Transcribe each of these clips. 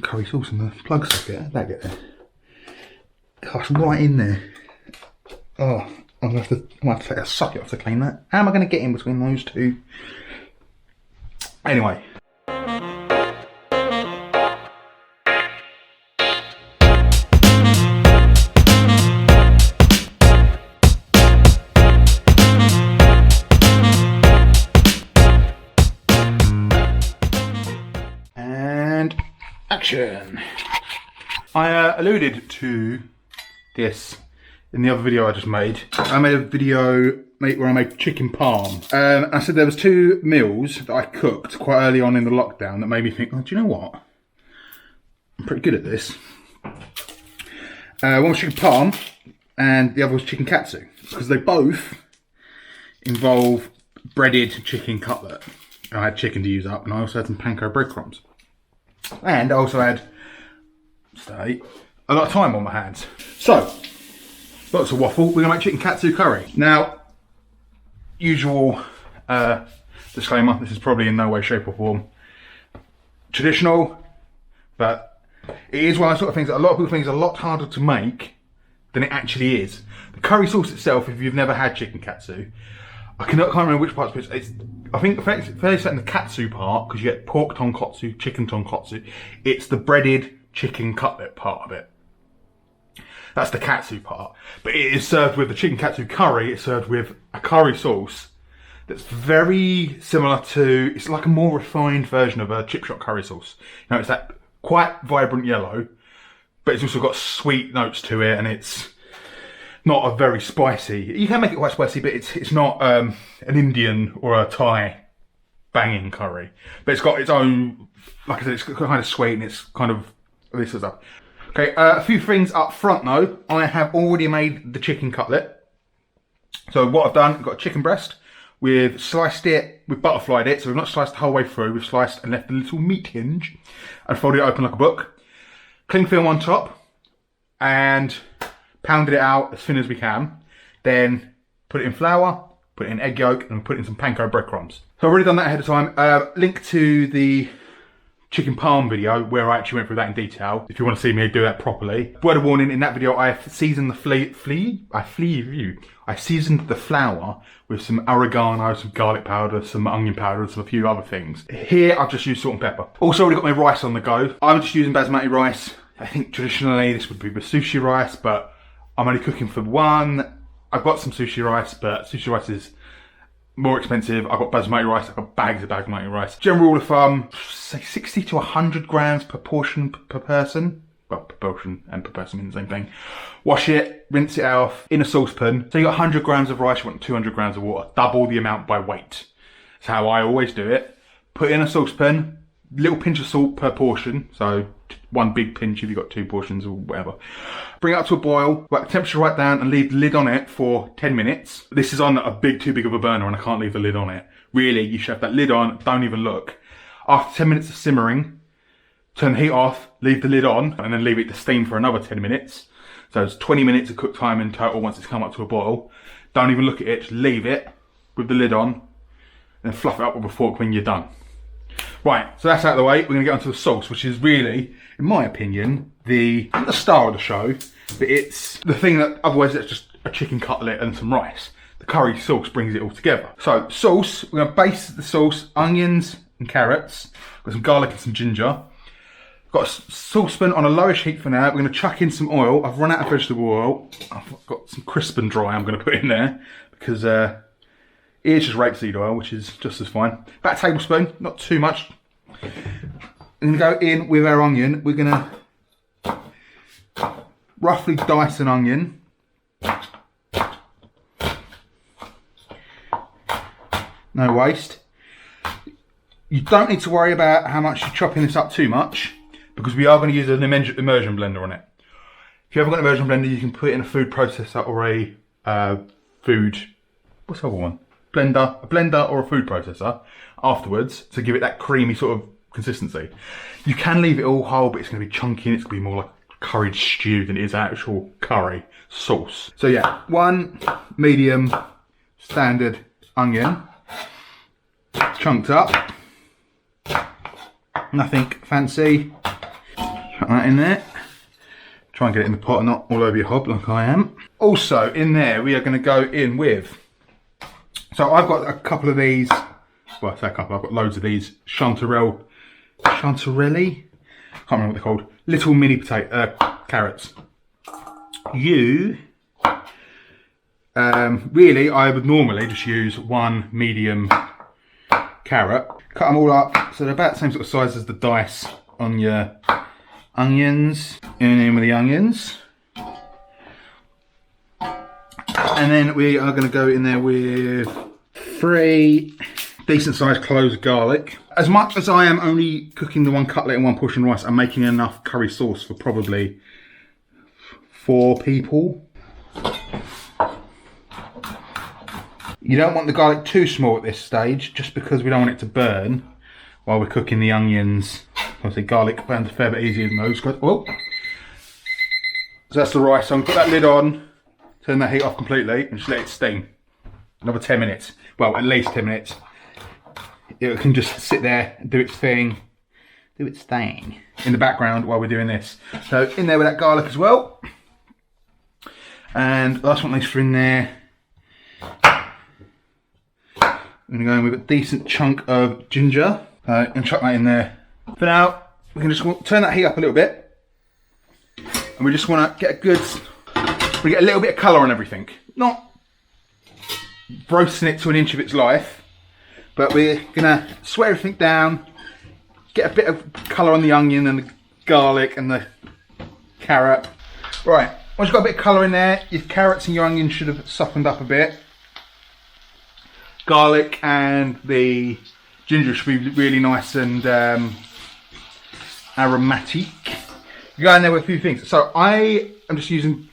curry sauce in the plug socket. How'd that get there? Gosh, right in there. Oh, I'm gonna have to take a socket off to clean that. How am I gonna get in between those two? Anyway. And action. I alluded to this in the other video I just made. I made a video where I made chicken parm. I said there was 2 meals that I cooked quite early on in the lockdown that made me think, oh, do you know what? I'm pretty good at this. One was chicken parm and the other was chicken katsu, because they both involve breaded chicken cutlet. I had chicken to use up, and I also had some panko breadcrumbs. And I also had, a lot of time on my hands. So, lots of waffle. We're gonna make chicken katsu curry. Now, usual disclaimer, this is probably in no way, shape or form traditional, but it is one of those sort of things that a lot of people think is a lot harder to make than it actually is. The curry sauce itself, if you've never had chicken katsu, I can't remember which parts, but it's, I think fairly certain the katsu part, because you get pork tonkotsu, chicken tonkotsu, it's the breaded chicken cutlet part of it. That's the katsu part. But it is served with the chicken katsu curry. It's served with a curry sauce that's very similar to, it's like a more refined version of a chip shop curry sauce. You know, it's that quite vibrant yellow, but it's also got sweet notes to it, and it's not a very spicy. You can make it quite spicy, but it's not an Indian or a Thai banging curry. But it's got its own, like I said, it's kind of sweet, and it's kind of this sort of stuff. Okay, a few things up front though. I have already made the chicken cutlet. So what I've done, I've got a chicken breast. We've sliced it, we've butterflied it, so we've not sliced the whole way through. We've sliced and left a little meat hinge and folded it open like a book. Cling film on top and pounded it out as thin as we can. Then put it in flour, put it in egg yolk, and put it in some panko breadcrumbs. So I've already done that ahead of time. Link to the chicken parm video where I actually went through that in detail, if you want to see me do that properly. Word of warning, in that video I seasoned I seasoned the flour with some oregano, some garlic powder, some onion powder, and a few other things. Here I've just used salt and pepper. Also already got my rice on the go. I'm just using basmati rice. I think traditionally this would be the sushi rice, but I'm only cooking for one. I've got some sushi rice, but sushi rice is more expensive. I've got basmati rice, I've got bags of basmati rice. General rule of thumb, say 60 to 100 grams per portion per person. Well, per portion and per person mean the same thing. Wash it, rinse it off in a saucepan. So you got 100 grams of rice, you want 200 grams of water. Double the amount by weight. That's how I always do it. Put it in a saucepan, little pinch of salt per portion. So one big pinch if you've got 2 portions or whatever. Bring it up to a boil, whack the temperature right down and leave the lid on it for 10 minutes. This is on too big of a burner and I can't leave the lid on it. Really, you should have that lid on, don't even look. After 10 minutes of simmering, turn the heat off, leave the lid on, and then leave it to steam for another 10 minutes. So it's 20 minutes of cook time in total once it's come up to a boil. Don't even look at it, just leave it with the lid on, and then fluff it up with a fork when you're done. Right, so that's out of the way. We're going to get onto the sauce, which is really, in my opinion, not the star of the show, but it's the thing that otherwise it's just a chicken cutlet and some rice. The curry sauce brings it all together. So sauce, we're going to base the sauce, onions and carrots, got some garlic and some ginger. Got a saucepan on a lowish heat for now. We're going to chuck in some oil. I've run out of vegetable oil. I've got some crisp and dry I'm going to put in there because it is just rapeseed oil, which is just as fine. About a tablespoon, not too much. I'm going to go in with our onion. We're going to roughly dice an onion. No waste. You don't need to worry about how much you're chopping this up too much, because we are going to use an immersion blender on it. If you haven't got an immersion blender, you can put it in a food processor or a what's the other one? A blender or a food processor afterwards to give it that creamy sort of consistency. You can leave it all whole, but it's going to be chunky and it's going to be more like curried stew than it is actual curry sauce. So yeah, one medium standard onion, chunked up, nothing fancy. Put that in there. Try and get it in the pot and not all over your hob like I am. Also in there we are going to go in with, so I've got a couple of these, well I say a couple, I've got loads of these chanterelle, chanterelli? Can't remember what they're called. Little mini potato, carrots. Really I would normally just use one medium carrot. Cut them all up so they're about the same sort of size as the dice on your onions. In with the onions. And then we are going to go in there with 3 decent sized cloves of garlic. As much as I am only cooking the one cutlet and one portion of rice, I'm making enough curry sauce for probably 4 people. You don't want the garlic too small at this stage, just because we don't want it to burn while we're cooking the onions. Obviously garlic burns a fair bit easier than those. Oh. So that's the rice. So I'm going to put that lid on, turn that heat off completely and just let it steam. Another 10 minutes. Well, at least 10 minutes. It can just sit there and do its thing. Do its thing in the background while we're doing this. So in there with that garlic as well. And the last one is for in there. I'm going to go in with a decent chunk of ginger. And chuck that in there. For now, we can just turn that heat up a little bit. And we just want to get a little bit of colour on everything. Not roasting it to an inch of its life, but we're going to sweat everything down, get a bit of colour on the onion and the garlic and the carrot. Right, once you've got a bit of colour in there, your carrots and your onions should have softened up a bit. Garlic and the ginger should be really nice and aromatic. You go in there with a few things. So I am just using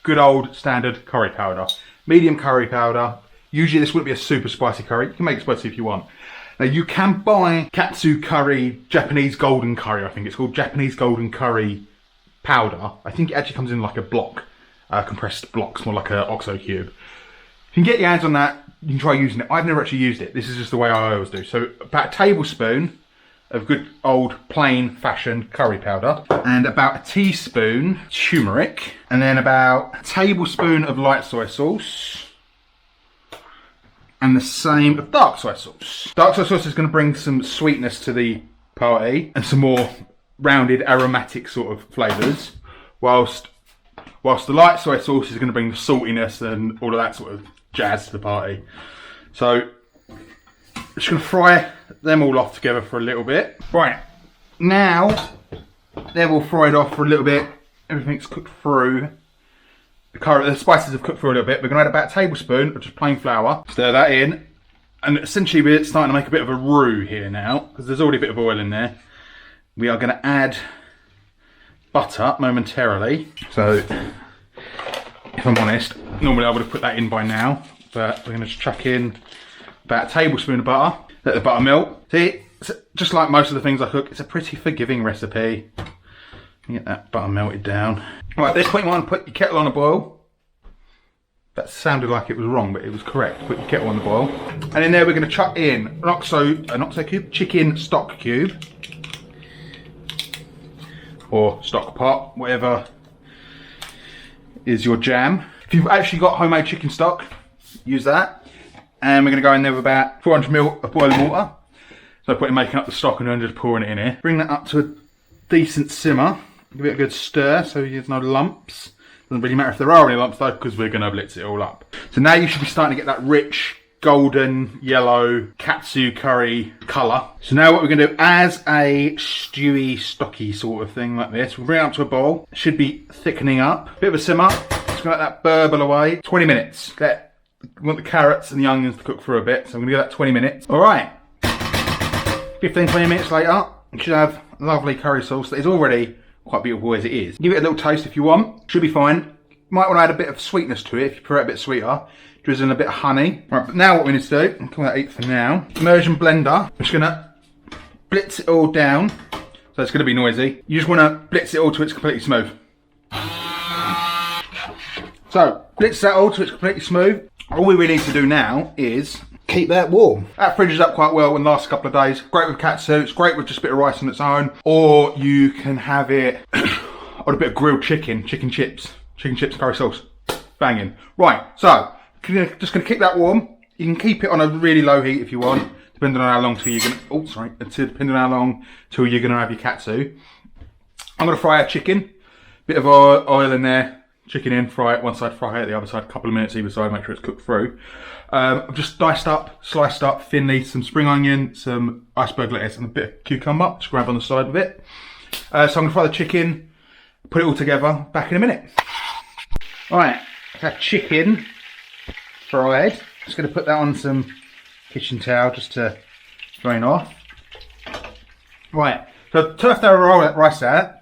good old standard curry powder, medium curry powder. Usually this wouldn't be a super spicy curry. You can make it spicy if you want. Now you can buy Katsu Curry, Japanese golden curry, I think it's called, Japanese golden curry powder. I think it actually comes in like a block, compressed blocks, more like an OXO cube. If you can get your hands on that, you can try using it. I've never actually used it. This is just the way I always do. So about a tablespoon of good old plain fashioned curry powder, and about a teaspoon turmeric, and then about a tablespoon of light soy sauce, and the same of dark soy sauce. Dark soy sauce is going to bring some sweetness to the party and some more rounded aromatic sort of flavours, whilst the light soy sauce is going to bring the saltiness and all of that sort of jazz to the party. So just going to fry them all off together for a little bit. Right, now they're all fried off for a little bit. Everything's cooked through. The spices have cooked through a little bit. We're going to add about a tablespoon of just plain flour. Stir that in. And essentially we're starting to make a bit of a roux here now, because there's already a bit of oil in there. We are going to add butter momentarily. So, if I'm honest, normally I would have put that in by now, but we're going to just chuck in about a tablespoon of butter. Let the butter melt. See, just like most of the things I cook, it's a pretty forgiving recipe. Get that butter melted down. Right, at this point you want to put your kettle on a boil. That sounded like it was wrong, but it was correct. Put your kettle on the boil. And in there we're going to chuck in an OXO cube, chicken stock cube. Or stock pot, whatever is your jam. If you've actually got homemade chicken stock, use that. And we're going to go in there with about 400 ml of boiling water. So making up the stock and then just pouring it in here. Bring that up to a decent simmer. Give it a good stir so there's no lumps. Doesn't really matter if there are any lumps though, because we're going to blitz it all up. So now you should be starting to get that rich golden yellow Katsu curry colour. So now what we're going to do, as a stewy, stocky sort of thing like this, we'll bring it up to a boil. It should be thickening up. Bit of a simmer. Just going to let that burble away. 20 minutes. We want the carrots and the onions to cook for a bit, so I'm going to give that 20 minutes. Alright. 15-20 minutes later, you should have lovely curry sauce that is already quite beautiful as it is. Give it a little taste if you want. Should be fine. You might want to add a bit of sweetness to it if you prefer it a bit sweeter. Drizzle in a bit of honey. Right, but now what we need to do, I'll call that 8 for now. Immersion blender. I'm just going to blitz it all down. So it's going to be noisy. You just want to blitz it all till it's completely smooth. So, blitz that all till it's completely smooth. All we really need to do now is keep that warm. That fridges up quite well in the last couple of days. Great with katsu, it's great with just a bit of rice on its own, or you can have it on a bit of grilled chicken chips, curry sauce. Banging. Right, so just gonna keep that warm. You can keep it on a really low heat if you want, depending on how long till you're gonna. Depending on how long till you're gonna have your katsu. I'm gonna fry a chicken. Bit of oil in there. Chicken in, fry it. One side, fry it. The other side, a couple of minutes either side. Make sure it's cooked through. I've just sliced up thinly some spring onion, some iceberg lettuce, and a bit of cucumber. Just grab on the side of it. So I'm gonna fry the chicken. Put it all together. Back in a minute. All right. That chicken fried. Just going to put that on some kitchen towel just to drain off. Right, so turn off the rice out.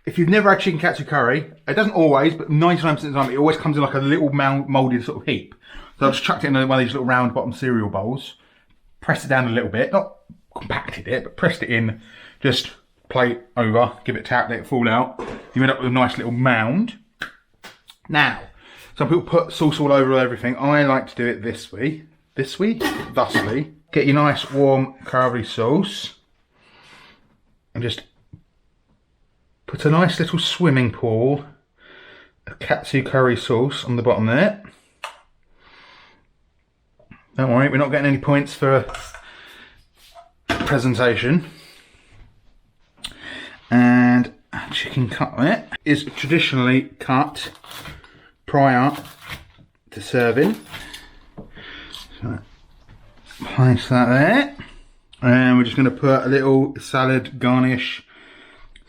If you've never had chicken katsu curry, it doesn't always, but 99% of the time, it always comes in like a little moulded sort of heap. So I've just chucked it in one of these little round bottom cereal bowls, pressed it down a little bit, not compacted it, but pressed it in, just plate over, give it a tap, let it fall out. You end up with a nice little mound. Now, some people put sauce all over everything. I like to do it thusly. Get your nice warm curry sauce and just put a nice little swimming pool of katsu curry sauce on the bottom there. Don't worry, we're not getting any points for presentation. And chicken cutlet is traditionally cut prior to serving. So place that there, and we're just going to put a little salad garnish,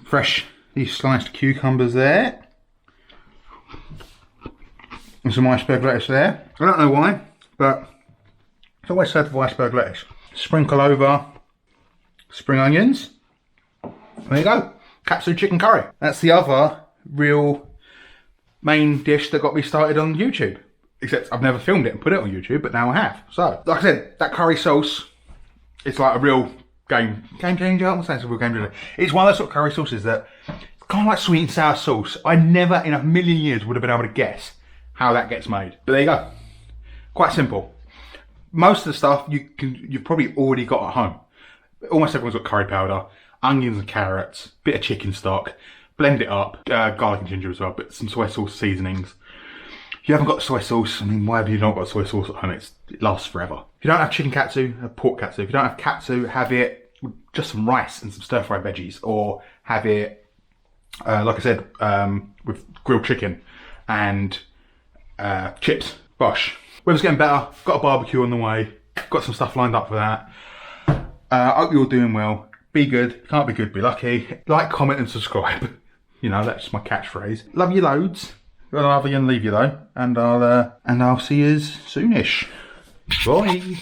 freshly sliced cucumbers there, and some iceberg lettuce there. I don't know why, but it's always served with iceberg lettuce. Sprinkle over spring onions. There you go, katsu chicken curry. That's the other real main dish that got me started on YouTube. Except I've never filmed it and put it on YouTube, but now I have. So, like I said, that curry sauce, it's like a real game changer. I'm saying it's a real game changer. It's one of those sort of curry sauces that it's kind of like sweet and sour sauce. I never in a million years would have been able to guess how that gets made. But there you go. Quite simple. Most of the stuff you've probably already got at home. Almost everyone's got curry powder, onions and carrots, bit of chicken stock. Blend it up, garlic and ginger as well, but some soy sauce seasonings. If you haven't got soy sauce, I mean, why have you not got soy sauce at home? It lasts forever. If you don't have chicken katsu, have pork katsu. If you don't have katsu, have it with just some rice and some stir-fried veggies, or have it, like I said, with grilled chicken and chips. Bosh. Weather's getting better. Got a barbecue on the way. Got some stuff lined up for that. I hope you're doing well. Be good. Can't be good, be lucky. Like, comment and subscribe. You know, that's my catchphrase. Love you loads. I'll love you and leave you though. And I'll see you soonish. Bye.